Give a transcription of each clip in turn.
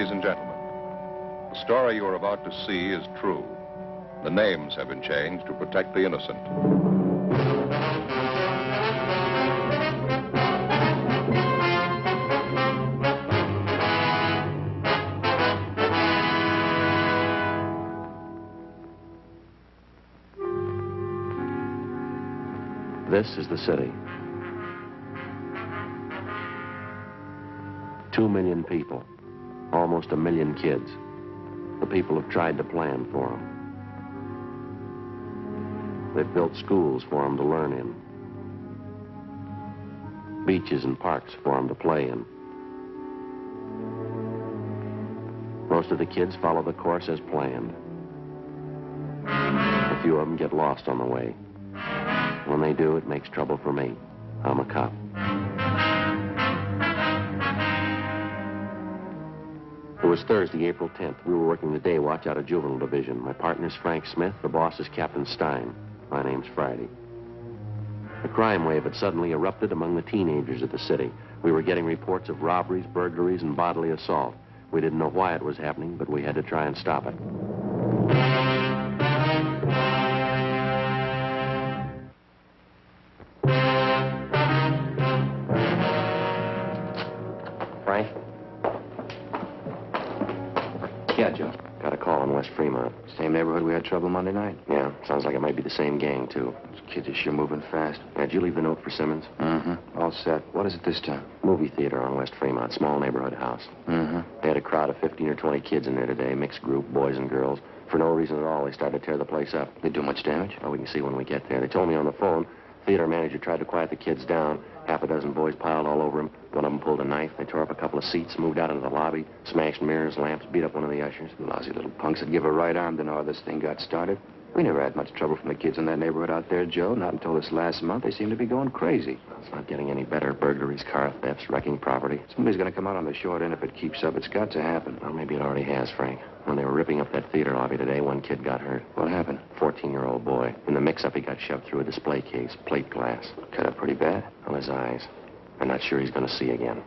Ladies and gentlemen, the story you are about to see is true. The names have been changed to protect the innocent. This is the city. 2 million people, almost 1 million kids. The people have tried to plan for them. They've built schools for them to learn in, beaches and parks for them to play in. Most of the kids follow the course as planned. A few of them get lost on the way. When they do, it makes trouble for me. I'm a cop. It was Thursday, April 10th. We were working the day watch out of Juvenile Division. My partner's Frank Smith. The boss is Captain Stein. My name's Friday. A crime wave had suddenly erupted among the teenagers of the city. We were getting reports of robberies, burglaries, and bodily assault. We didn't know why it was happening, but we had to try and stop it. Frank? Yeah, Joe. Got a call in West Fremont. Same neighborhood we had trouble Monday night. Yeah, sounds like it might be the same gang, too. Those kids are sure moving fast. Did you leave the note for Simmons? Mm-hmm. All set. What is it this time? Movie theater on West Fremont, small neighborhood house. Mm-hmm. They had a crowd of 15 or 20 kids in there today, mixed group, boys and girls. For no reason at all, they started to tear the place up. They do much damage? Well, we can see when we get there. They told me on the phone, theater manager tried to quiet the kids down. Half a dozen boys piled all over him. One of them pulled a knife. They tore up a couple of seats, moved out into the lobby, smashed mirrors, lamps, beat up one of the ushers. Lousy little punks would give a right arm to know how this thing got started. We never had much trouble from the kids in that neighborhood out there, Joe. Not until this last month. They seem to be going crazy. Well, it's not getting any better. Burglaries, car thefts, wrecking property. Somebody's going to come out on the short end if it keeps up. It's got to happen. Well, maybe it already has, Frank. When they were ripping up that theater lobby today, one kid got hurt. What happened? 14-year-old boy. In the mix-up, he got shoved through a display case, plate glass. Cut up pretty bad. On his eyes. I'm not sure he's going to see again.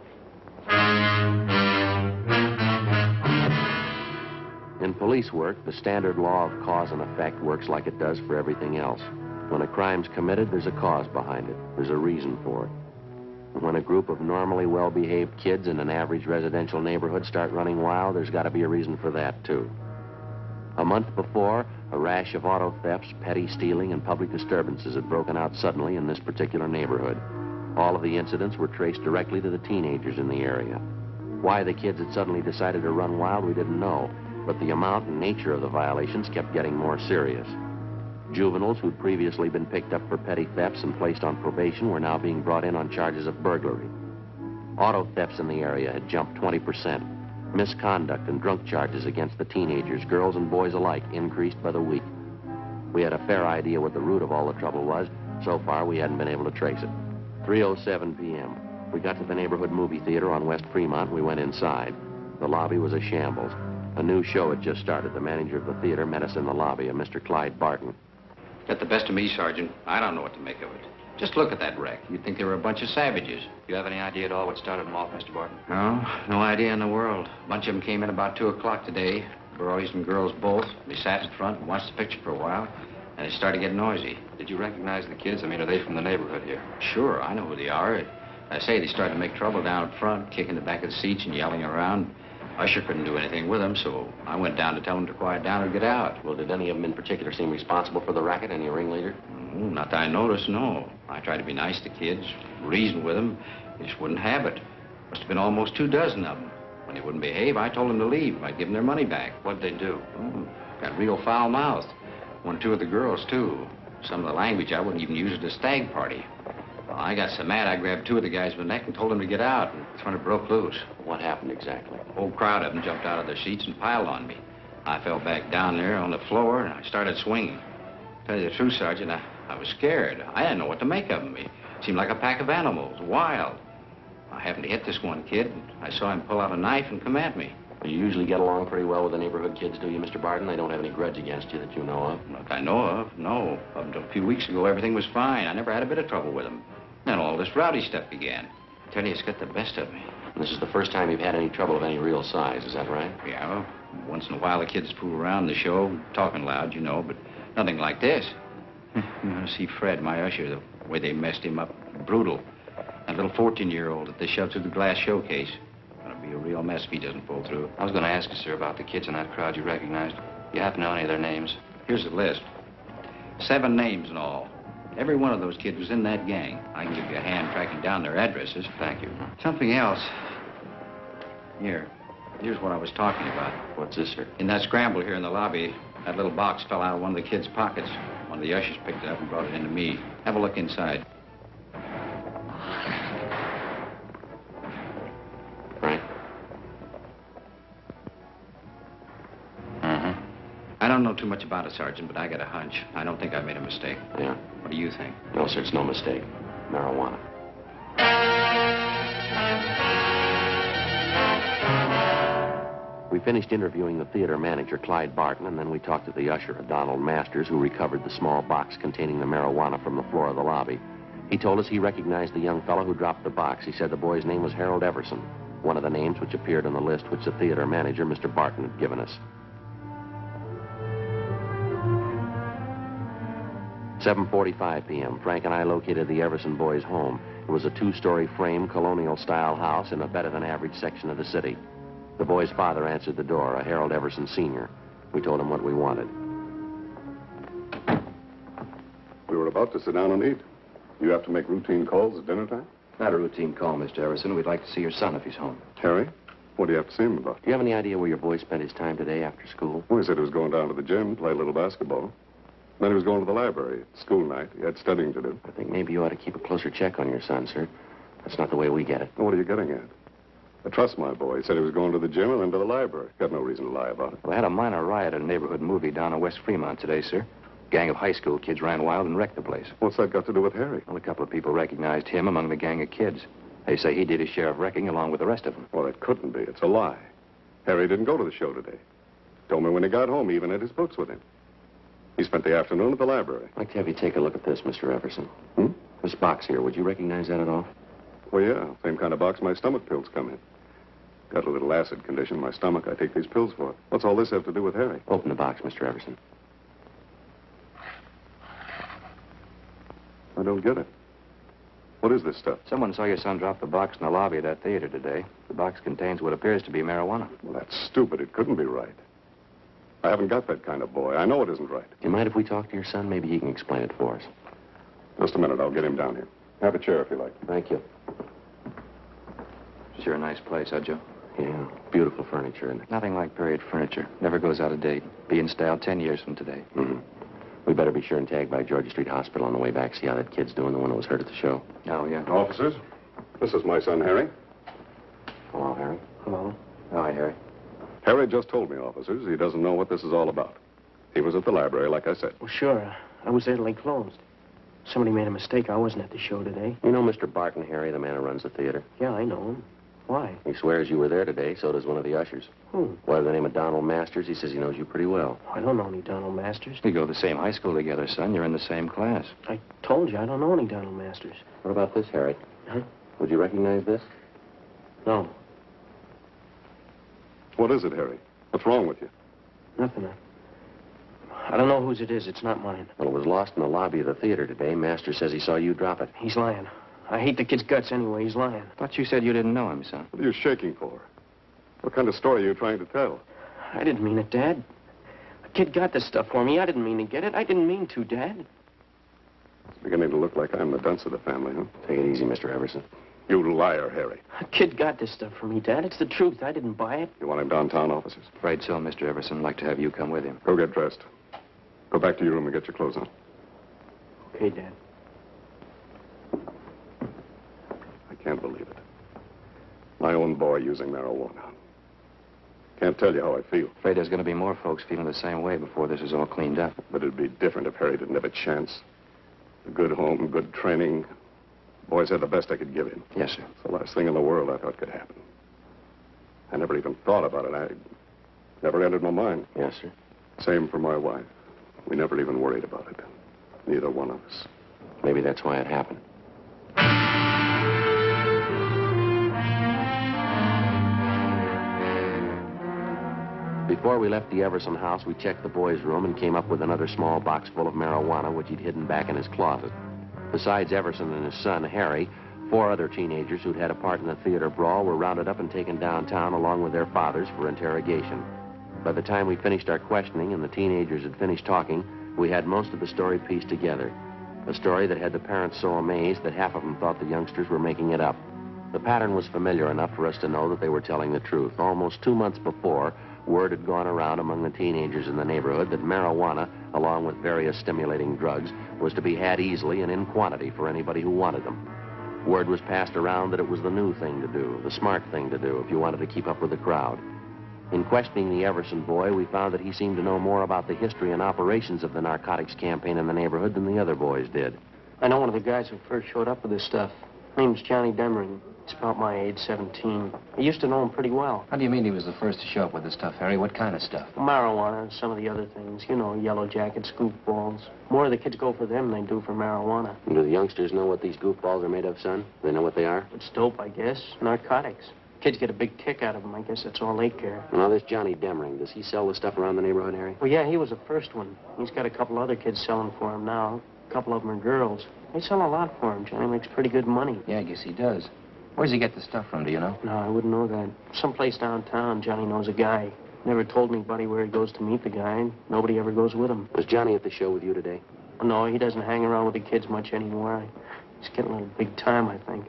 In police work, the standard law of cause and effect works like it does for everything else. When a crime's committed, there's a cause behind it. There's a reason for it. And when a group of normally well-behaved kids in an average residential neighborhood start running wild, there's got to be a reason for that, too. A month before, a rash of auto thefts, petty stealing, and public disturbances had broken out suddenly in this particular neighborhood. All of the incidents were traced directly to the teenagers in the area. Why the kids had suddenly decided to run wild, we didn't know, but the amount and nature of the violations kept getting more serious. Juveniles who'd previously been picked up for petty thefts and placed on probation were now being brought in on charges of burglary. Auto thefts in the area had jumped 20%. Misconduct and drunk charges against the teenagers, girls and boys alike, increased by the week. We had a fair idea what the root of all the trouble was. So far, we hadn't been able to trace it. 3:07 p.m. We got to the neighborhood movie theater on West Fremont. We went inside. The lobby was a shambles. A new show had just started. The manager of the theater met us in the lobby, a Mr. Clyde Barton. Got the best of me, Sergeant. I don't know what to make of it. Just look at that wreck. You'd think they were a bunch of savages. You have any idea at all what started them off, Mr. Barton? No idea in the world. A bunch of them came in about 2 o'clock today. Boys and girls both. They sat in front and watched the picture for a while, and they started getting noisy. Did you recognize the kids? I mean, are they from the neighborhood here? Sure, I know who they are. I say they started to make trouble down front, kicking the back of the seats and yelling around. Usher couldn't do anything with them, so I went down to tell them to quiet down or get out. Well, did any of them in particular seem responsible for the racket? Any ringleader? Not that I noticed, no. I tried to be nice to kids, reason with them. They just wouldn't have it. Must have been almost 2 dozen of them. When they wouldn't behave, I told them to leave. I'd give them their money back. What'd they do? Got real foul-mouthed. 1 or 2 of the girls, too. Some of the language I wouldn't even use at a stag party. Well, I got so mad, I grabbed 2 of the guys by the neck and told them to get out. And that's when it broke loose. What happened exactly? A whole crowd of them jumped out of their seats and piled on me. I fell back down there on the floor, and I started swinging. To tell you the truth, Sergeant, I was scared. I didn't know what to make of them. It seemed like a pack of animals, wild. I happened to hit this one kid, and I saw him pull out a knife and come at me. You usually get along pretty well with the neighborhood kids, do you, Mr. Barton? They don't have any grudge against you that you know of? Not that I know of, no. Up until a few weeks ago, everything was fine. I never had a bit of trouble with them. Then all this rowdy stuff began. Tell you, it's got the best of me. This is the first time you've had any trouble of any real size, is that right? Yeah, well, once in a while the kids fool around the show, talking loud, you know, but nothing like this. You know, see Fred, my usher, the way they messed him up, brutal. That little 14-year-old that they shoved through the glass showcase. Gonna be a real mess if he doesn't pull through. I was going to ask you, sir, about the kids in that crowd you recognized. You happen to know any of their names? Here's the list. 7 names in all. Every one of those kids was in that gang. I can give you a hand tracking down their addresses. Thank you. Something else. Here's what I was talking about. What's this, sir? In that scramble here in the lobby, that little box fell out of one of the kids' pockets. One of the ushers picked it up and brought it into me. Have a look inside. Frank? Mm-hmm. I don't know too much about it, Sergeant, but I got a hunch. I don't think I made a mistake. Yeah. What do you think? No, sir, it's no mistake. Marijuana. We finished interviewing the theater manager, Clyde Barton, and then we talked to the usher, Donald Masters, who recovered the small box containing the marijuana from the floor of the lobby. He told us he recognized the young fellow who dropped the box. He said the boy's name was Harold Everson, one of the names which appeared on the list which the theater manager, Mr. Barton, had given us. 7:45 p.m. Frank and I located the Everson boys' home. It was a 2-story frame, colonial-style house in a better-than-average section of the city. The boy's father answered the door, a Harold Everson Sr. We told him what we wanted. We were about to sit down and eat. You have to make routine calls at dinner time? Not a routine call, Mr. Everson. We'd like to see your son if he's home. Harry, what do you have to see him about? Do you have any idea where your boy spent his time today after school? Well, he said he was going down to the gym, play a little basketball. Then he was going to the library. It's school night. He had studying to do. I think maybe you ought to keep a closer check on your son, sir. That's not the way we get it. Well, what are you getting at? I trust my boy. He said he was going to the gym and then to the library. Got no reason to lie about it. We had a minor riot at a neighborhood movie down in West Fremont today, sir. A gang of high school kids ran wild and wrecked the place. What's that got to do with Harry? Well, a couple of people recognized him among the gang of kids. They say he did his share of wrecking along with the rest of them. Well, it couldn't be. It's a lie. Harry didn't go to the show today. Told me when he got home, he even had his books with him. He spent the afternoon at the library. I'd like to have you take a look at this, Mr. Everson. This box here, would you recognize that at all? Well, yeah. Same kind of box my stomach pills come in. Got a little acid condition in my stomach. I take these pills for it. What's all this have to do with Harry? Open the box, Mr. Everson. I don't get it. What is this stuff? Someone saw your son drop the box in the lobby of that theater today. The box contains what appears to be marijuana. Well, that's stupid. It couldn't be right. I haven't got that kind of boy. I know it isn't right. Do you mind if we talk to your son? Maybe he can explain it for us. Just a minute. I'll get him down here. Have a chair if you like. Thank you. Sure a nice place, huh, Joe? Yeah, beautiful furniture, isn't it? Nothing like period furniture. Never goes out of date. Be in style 10 years from today. Mm-hmm. We better be sure and tag by Georgia Street Hospital on the way back, see how that kid's doing, the one who was hurt at the show. Oh, yeah. Officers, this is my son, Harry. Hello, Harry. Hello. Hi, Harry. Harry just told me, officers, he doesn't know what this is all about. He was at the library, like I said. Well, sure. I was there till they closed. Somebody made a mistake. I wasn't at the show today. You know Mr. Barton, Harry, the man who runs the theater? Yeah, I know him. Why? He swears you were there today, so does one of the ushers. Who? By the name of Donald Masters. He says he knows you pretty well. I don't know any Donald Masters. We go to the same high school together, son. You're in the same class. I told you I don't know any Donald Masters. What about this, Harry? Huh? Would you recognize this? No, What is it, Harry? What's wrong with you? nothing. I don't know whose it is. It's not mine. Well, it was lost in the lobby of the theater today. Masters says he saw you drop it. He's lying. I hate the kid's guts anyway. He's lying. Thought you said you didn't know him, son. What are you shaking for? What kind of story are you trying to tell? I didn't mean it, Dad. The kid got this stuff for me. I didn't mean to get it. I didn't mean to, Dad. It's beginning to look like I'm the dunce of the family, huh? Take it easy, Mr. Everson. You liar, Harry. The kid got this stuff for me, Dad. It's the truth. I didn't buy it. You want him downtown, officers? Afraid so, Mr. Everson. I'd like to have you come with him. Go get dressed. Go back to your room and get your clothes on. Okay, Dad. I can't believe it. My own boy using marijuana. Can't tell you how I feel. Afraid there's going to be more folks feeling the same way before this is all cleaned up. But it'd be different if Harry didn't have a chance. A good home, good training. Boys had the best I could give him. Yes, sir. It's the last thing in the world I thought could happen. I never even thought about it. I never entered my mind. Yes, sir. Same for my wife. We never even worried about it. Neither one of us. Maybe that's why it happened. Before we left the Everson house, we checked the boy's room and came up with another small box full of marijuana, which he'd hidden back in his closet. Besides Everson and his son, Harry, 4 other teenagers who'd had a part in the theater brawl were rounded up and taken downtown along with their fathers for interrogation. By the time we finished our questioning and the teenagers had finished talking, we had most of the story pieced together. A story that had the parents so amazed that half of them thought the youngsters were making it up. The pattern was familiar enough for us to know that they were telling the truth. Almost 2 months before, word had gone around among the teenagers in the neighborhood that marijuana, along with various stimulating drugs, was to be had easily and in quantity for anybody who wanted them. Word was passed around that it was the new thing to do, the smart thing to do if you wanted to keep up with the crowd. In questioning the Everson boy, we found that he seemed to know more about the history and operations of the narcotics campaign in the neighborhood than the other boys did. I know one of the guys who first showed up with this stuff. Name's Johnny Demering. He's about my age, 17. I used to know him pretty well. How do you mean he was the first to show up with this stuff, Harry? What kind of stuff? Marijuana and some of the other things. You know, yellow jackets, goofballs. More of the kids go for them than they do for marijuana. And do the youngsters know what these goofballs are made of, son? They know what they are? It's dope, I guess. Narcotics. Kids get a big kick out of them. I guess that's all they care. Now, this Johnny Demering, does he sell the stuff around the neighborhood, Harry? Well, yeah, he was the first one. He's got a couple other kids selling for him now. A couple of them are girls. They sell a lot for him. Johnny makes pretty good money. Yeah, I guess he does. Where's he get the stuff from, do you know? No, I wouldn't know that. Someplace downtown, Johnny knows a guy. Never told anybody where he goes to meet the guy. Nobody ever goes with him. Was Johnny at the show with you today? No, he doesn't hang around with the kids much anymore. He's getting a little big time, I think.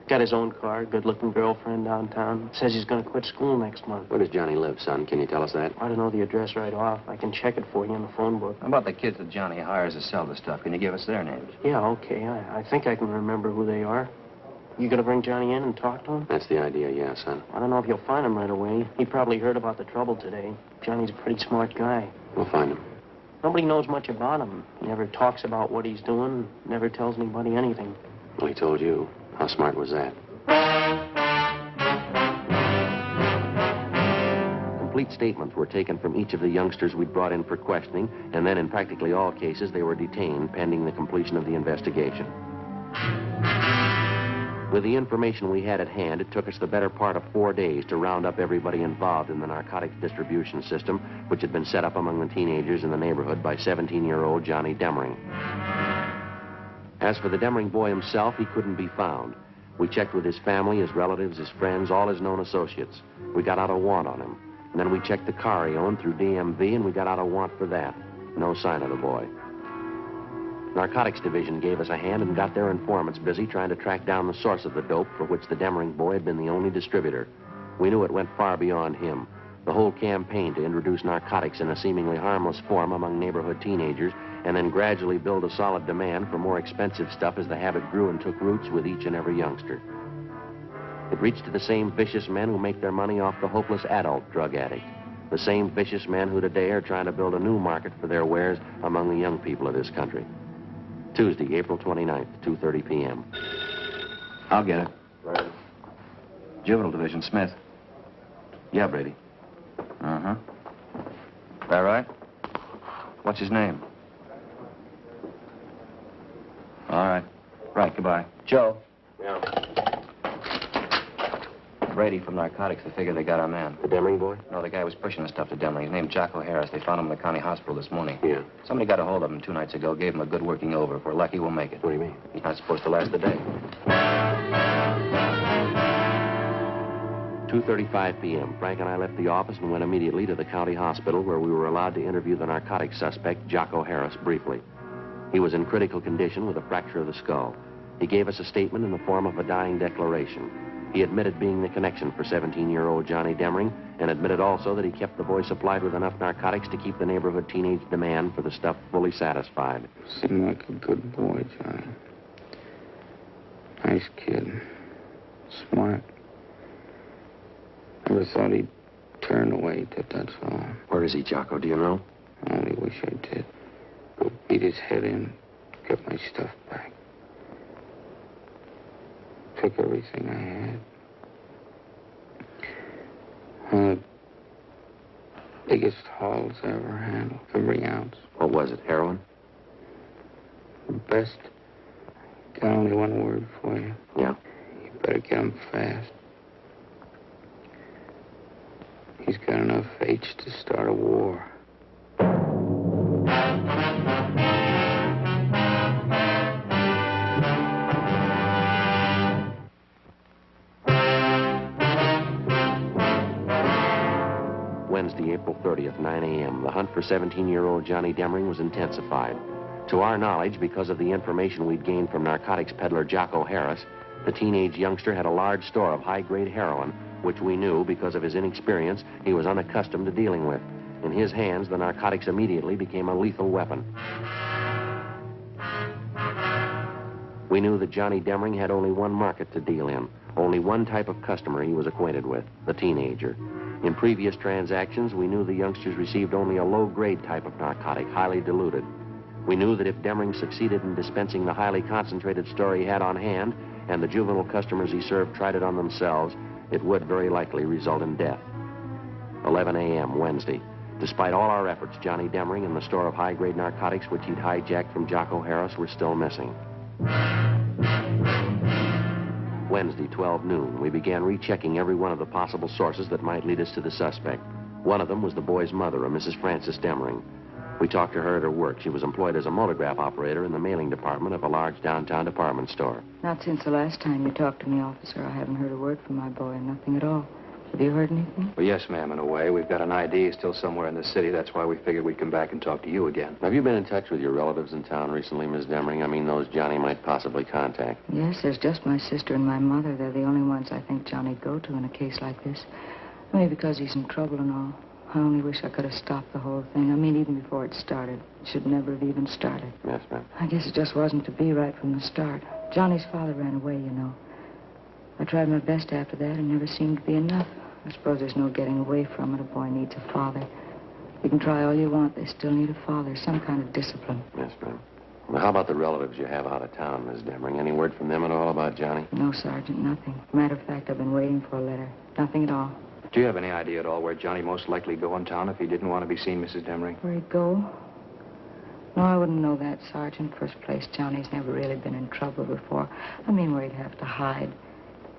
Got his own car, good-looking girlfriend downtown. Says he's going to quit school next month. Where does Johnny live, son? Can you tell us that? I don't know the address right off. I can check it for you in the phone book. How about the kids that Johnny hires to sell the stuff? Can you give us their names? Yeah, okay. I think I can remember who they are. You going to bring Johnny in and talk to him? That's the idea, yeah, son. I don't know if you'll find him right away. He probably heard about the trouble today. Johnny's a pretty smart guy. We'll find him. Nobody knows much about him. He never talks about what he's doing, never tells anybody anything. Well, he told you. How smart was that? Complete statements were taken from each of the youngsters we'd brought in for questioning, and then in practically all cases, they were detained pending the completion of the investigation. With the information we had at hand, it took us the better part of 4 days to round up everybody involved in the narcotics distribution system, which had been set up among the teenagers in the neighborhood by 17-year-old Johnny Demering. As for the Demering boy himself, he couldn't be found. We checked with his family, his relatives, his friends, all his known associates. We got out a warrant on him. And then we checked the car he owned through DMV, and we got out a warrant for that. No sign of the boy. Narcotics Division gave us a hand and got their informants busy trying to track down the source of the dope for which the Demering boy had been the only distributor. We knew it went far beyond him. The whole campaign to introduce narcotics in a seemingly harmless form among neighborhood teenagers and then gradually build a solid demand for more expensive stuff as the habit grew and took roots with each and every youngster. It reached to the same vicious men who make their money off the hopeless adult drug addict. The same vicious men who today are trying to build a new market for their wares among the young people of this country. Tuesday, April 29th, 2:30 p.m. I'll get it. Right. Juvenile Division, Smith. Yeah, Brady. Uh-huh. That right? What's his name? All right. Right, goodbye. Joe. Yeah. Brady from Narcotics. They figure they got our man. The Demering boy? No, the guy was pushing the stuff to Demling. His name's Jocko Harris. They found him in the county hospital this morning. Yeah. Somebody got a hold of him 2 nights ago, gave him a good working over. If we're lucky, we'll make it. What do you mean? He's not supposed to last a day. 2:35 p.m. Frank and I left the office and went immediately to the county hospital where we were allowed to interview the narcotics suspect, Jocko Harris, briefly. He was in critical condition with a fracture of the skull. He gave us a statement in the form of a dying declaration. He admitted being the connection for 17-year-old Johnny Demering and admitted also that he kept the boy supplied with enough narcotics to keep the neighborhood teenage demand for the stuff fully satisfied. Seemed like a good boy, Johnny. Nice kid. Smart. Never thought he'd turn away, that's all. Where is he, Jocko? Do you know? I only wish I did. Go beat his head in, get my stuff back. Took everything I had. One of the biggest hauls I ever handled, every ounce. What was it, heroin? The best. Got only one word for you. Yeah. You better get him fast. He's got enough H to start a war. Wednesday, April 30th, 9 a.m. The hunt for 17-year-old Johnny Demring was intensified. To our knowledge, because of the information we'd gained from narcotics peddler Jocko Harris, the teenage youngster had a large store of high-grade heroin, which we knew, because of his inexperience, he was unaccustomed to dealing with. In his hands, the narcotics immediately became a lethal weapon. We knew that Johnny Demring had only one market to deal in, only one type of customer he was acquainted with, the teenager. In previous transactions, we knew the youngsters received only a low-grade type of narcotic, highly diluted. We knew that if Demring succeeded in dispensing the highly concentrated store he had on hand, and the juvenile customers he served tried it on themselves, it would very likely result in death. 11 a.m. Wednesday. Despite all our efforts, Johnny Demring and the store of high-grade narcotics which he'd hijacked from Jocko Harris were still missing. Wednesday, 12 noon, we began rechecking every one of the possible sources that might lead us to the suspect. One of them was the boy's mother, a Mrs. Frances Demring. We talked to her at her work. She was employed as a multigraph operator in the mailing department of a large downtown department store. Not since the last time you talked to me, officer. I haven't heard a word from my boy, nothing at all. Have you heard anything? Well, yes, ma'am, in a way. We've got an ID still somewhere in the city. That's why we figured we'd come back and talk to you again. Have you been in touch with your relatives in town recently, Miss Demring? I mean, those Johnny might possibly contact. Yes, there's just my sister and my mother. They're the only ones I think Johnny'd go to in a case like this. Maybe because he's in trouble and all. I only wish I could have stopped the whole thing. I mean, even before it started. It should never have even started. Yes, ma'am. I guess it just wasn't to be right from the start. Johnny's father ran away, you know. I tried my best after that and never seemed to be enough. I suppose there's no getting away from it. A boy needs a father. You can try all you want. They still need a father, some kind of discipline. Yes, ma'am. Well, how about the relatives you have out of town, Miss Demring? Any word from them at all about Johnny? No, Sergeant, nothing. Matter of fact, I've been waiting for a letter. Nothing at all. Do you have any idea at all where Johnny most likely go in town if he didn't want to be seen, Mrs. Demring? Where he'd go? No, I wouldn't know that, Sergeant. First place, Johnny's never really been in trouble before. I mean, where he'd have to hide.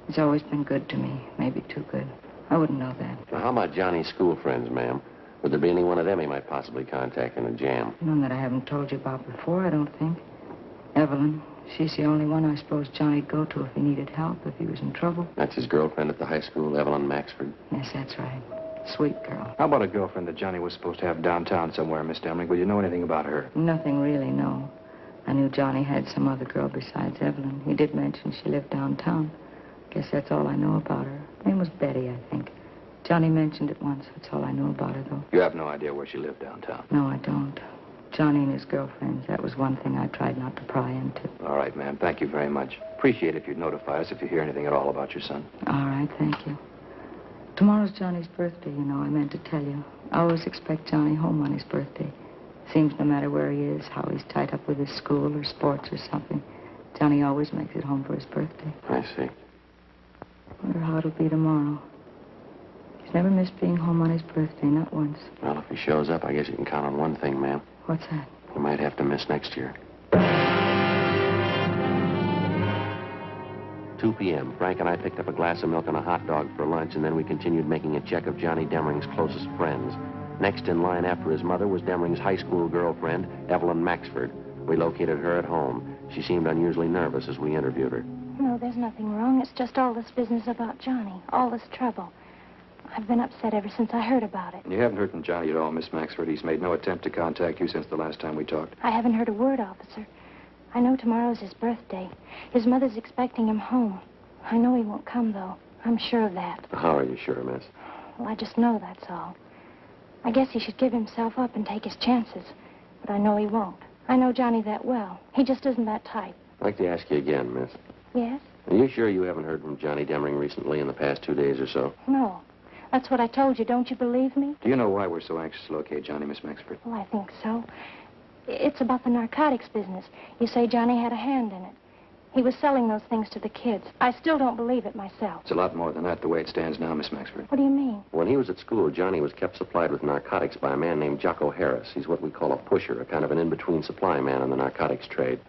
He's always been good to me. Maybe too good. I wouldn't know that. Now, how about Johnny's school friends, ma'am? Would there be any one of them he might possibly contact in a jam? None that I haven't told you about before, I don't think. Evelyn. She's the only one I suppose Johnny'd go to if he needed help, if he was in trouble. That's his girlfriend at the high school, Evelyn Maxford? Yes, that's right. Sweet girl. How about a girlfriend that Johnny was supposed to have downtown somewhere, Miss Demring? Would you know anything about her? Nothing really, no. I knew Johnny had some other girl besides Evelyn. He did mention she lived downtown. Guess that's all I know about her. Her name was Betty, I think. Johnny mentioned it once. That's all I know about her, though. You have no idea where she lived downtown? No, I don't. Johnny and his girlfriends, that was one thing I tried not to pry into. All right, ma'am. Thank you very much. Appreciate it if you'd notify us if you hear anything at all about your son. All right, thank you. Tomorrow's Johnny's birthday, you know. I meant to tell you. I always expect Johnny home on his birthday. Seems no matter where he is, how he's tied up with his school or sports or something, Johnny always makes it home for his birthday. I see. Wonder how it'll be tomorrow. He's never missed being home on his birthday, not once. Well, if he shows up, I guess you can count on one thing, ma'am. What's that? He might have to miss next year. 2 p.m. Frank and I picked up a glass of milk and a hot dog for lunch, and then we continued making a check of Johnny Demring's closest friends. Next in line after his mother was Demring's high school girlfriend, Evelyn Maxford. We located her at home. She seemed unusually nervous as we interviewed her. No, there's nothing wrong. It's just all this business about Johnny. All this trouble. I've been upset ever since I heard about it. You haven't heard from Johnny at all, Miss Maxford. He's made no attempt to contact you since the last time we talked. I haven't heard a word, officer. I know tomorrow's his birthday. His mother's expecting him home. I know he won't come, though. I'm sure of that. How are you sure, miss? Well, I just know that's all. I guess he should give himself up and take his chances. But I know he won't. I know Johnny that well. He just isn't that type. I'd like to ask you again, miss. Yes? Are you sure you haven't heard from Johnny Demring recently in the past 2 days or so? No. That's what I told you. Don't you believe me? Do you know why we're so anxious to locate Johnny, Miss Maxford? Well, I think so. It's about the narcotics business. You say Johnny had a hand in it. He was selling those things to the kids. I still don't believe it myself. It's a lot more than that the way it stands now, Miss Maxford. What do you mean? When he was at school, Johnny was kept supplied with narcotics by a man named Jocko Harris. He's what we call a pusher, a kind of an in-between supply man in the narcotics trade.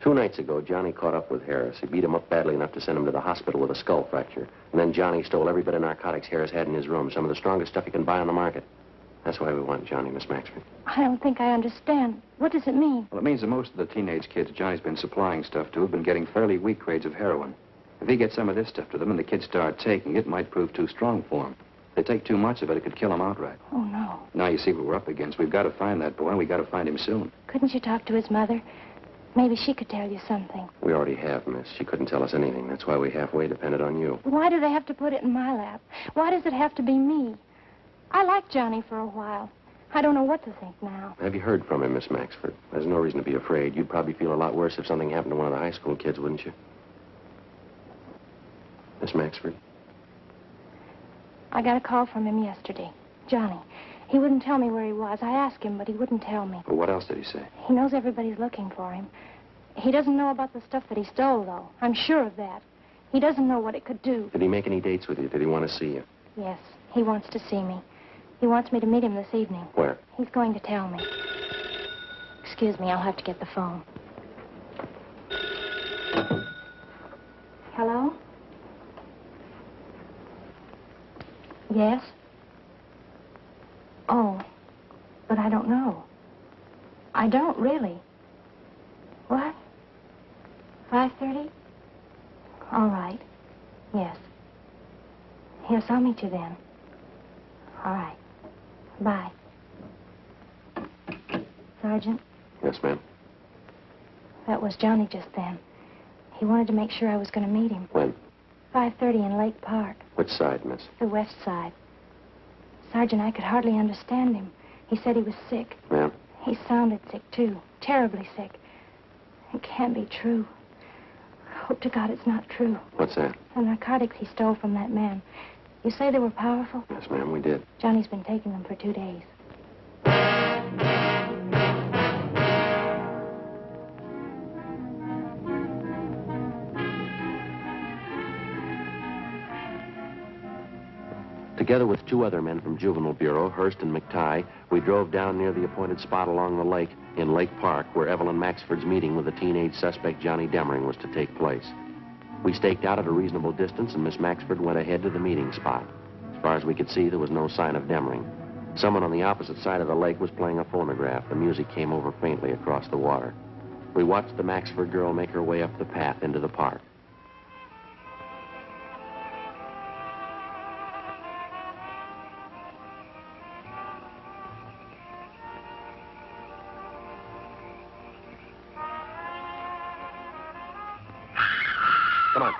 2 nights ago, Johnny caught up with Harris. He beat him up badly enough to send him to the hospital with a skull fracture. And then Johnny stole every bit of narcotics Harris had in his room, some of the strongest stuff he can buy on the market. That's why we want Johnny, Miss Maxford. I don't think I understand. What does it mean? Well, it means that most of the teenage kids Johnny's been supplying stuff to have been getting fairly weak grades of heroin. If he gets some of this stuff to them and the kids start taking it, it might prove too strong for them. If they take too much of it, it could kill them outright. Oh, no. Now you see what we're up against. We've got to find that boy, and we've got to find him soon. Couldn't you talk to his mother? Maybe she could tell you something. We already have, miss. She couldn't tell us anything. That's why we halfway depended on you. Why do they have to put it in my lap? Why does it have to be me? I liked Johnny for a while. I don't know what to think now. Have you heard from him, Miss Maxford? There's no reason to be afraid. You'd probably feel a lot worse if something happened to one of the high school kids, wouldn't you? Miss Maxford? I got a call from him yesterday. Johnny. He wouldn't tell me where he was. I asked him, but he wouldn't tell me. Well, what else did he say? He knows everybody's looking for him. He doesn't know about the stuff that he stole, though. I'm sure of that. He doesn't know what it could do. Did he make any dates with you? Did he want to see you? Yes, he wants to see me. He wants me to meet him this evening. Where? He's going to tell me. Excuse me, I'll have to get the phone. Hello? Yes? Oh, but I don't know. I don't really. What? 5:30? All right. Yes. Yes, I'll meet you then. All right. Bye. Sergeant, Yes, ma'am. that was Johnny just then. He wanted to make sure I was going to meet him. When? 5:30 in Lake Park, Which side, miss? the west side. Sergeant, I could hardly understand him. He said he was sick. Ma'am? He sounded sick, too. Terribly sick. It can't be true. I hope to God it's not true. What's that? The narcotics he stole from that man. You say they were powerful? Yes, ma'am, we did. Johnny's been taking them for 2 days. Together with 2 other men from Juvenile Bureau, Hurst and McTighe, we drove down near the appointed spot along the lake in Lake Park where Evelyn Maxford's meeting with the teenage suspect Johnny Demering was to take place. We staked out at a reasonable distance, and Miss Maxford went ahead to the meeting spot. As far as we could see, there was no sign of Demering. Someone on the opposite side of the lake was playing a phonograph. The music came over faintly across the water. We watched the Maxford girl make her way up the path into the park. Come on.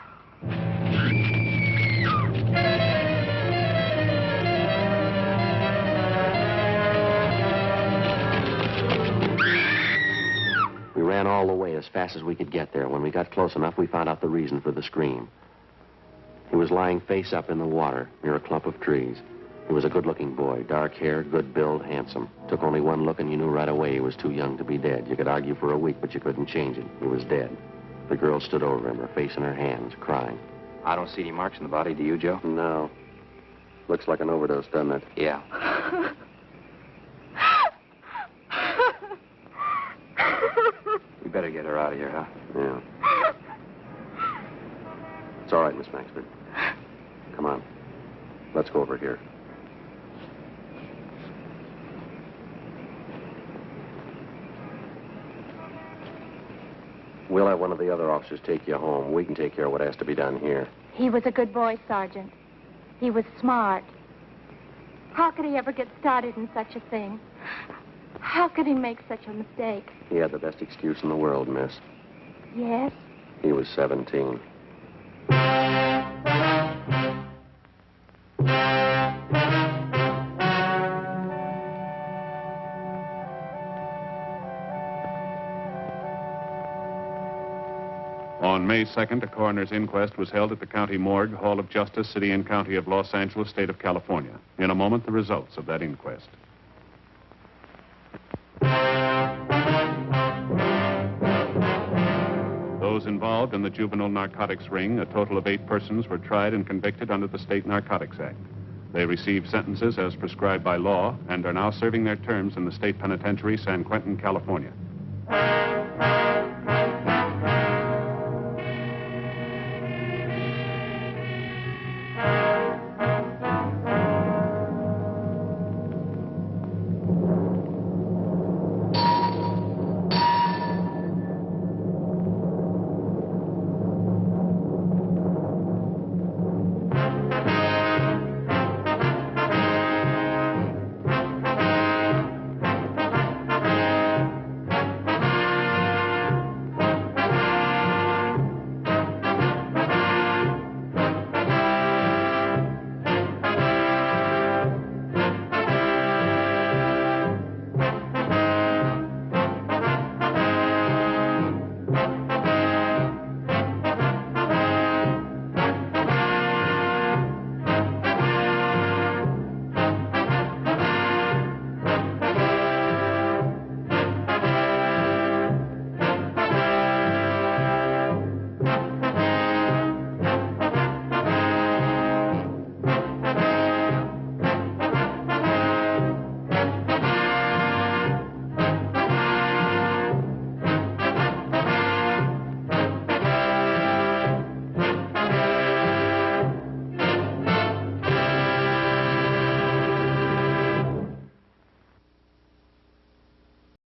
We ran all the way as fast as we could get there. When we got close enough, we found out the reason for the scream. He was lying face up in the water near a clump of trees. He was a good-looking boy, dark hair, good build, handsome. Took only one look and you knew right away he was too young to be dead. You could argue for a week, but you couldn't change it. He was dead. The girl stood over him, her face in her hands, crying. I don't see any marks in the body, do you, Joe? No. Looks like an overdose, doesn't it? Yeah. We better get her out of here, huh? Yeah. It's all right, Miss Maxford. Come on. Let's go over here. We'll have one of the other officers take you home. We can take care of what has to be done here. He was a good boy, Sergeant. He was smart. How could he ever get started in such a thing? How could he make such a mistake? He had the best excuse in the world, miss. Yes? He was 17. On May 2nd, a coroner's inquest was held at the County Morgue, Hall of Justice, City and County of Los Angeles, State of California. In a moment, the results of that inquest. those involved in the juvenile narcotics ring, a total of 8 persons, were tried and convicted under the State Narcotics Act. They received sentences as prescribed by law and are now serving their terms in the State Penitentiary, San Quentin, California.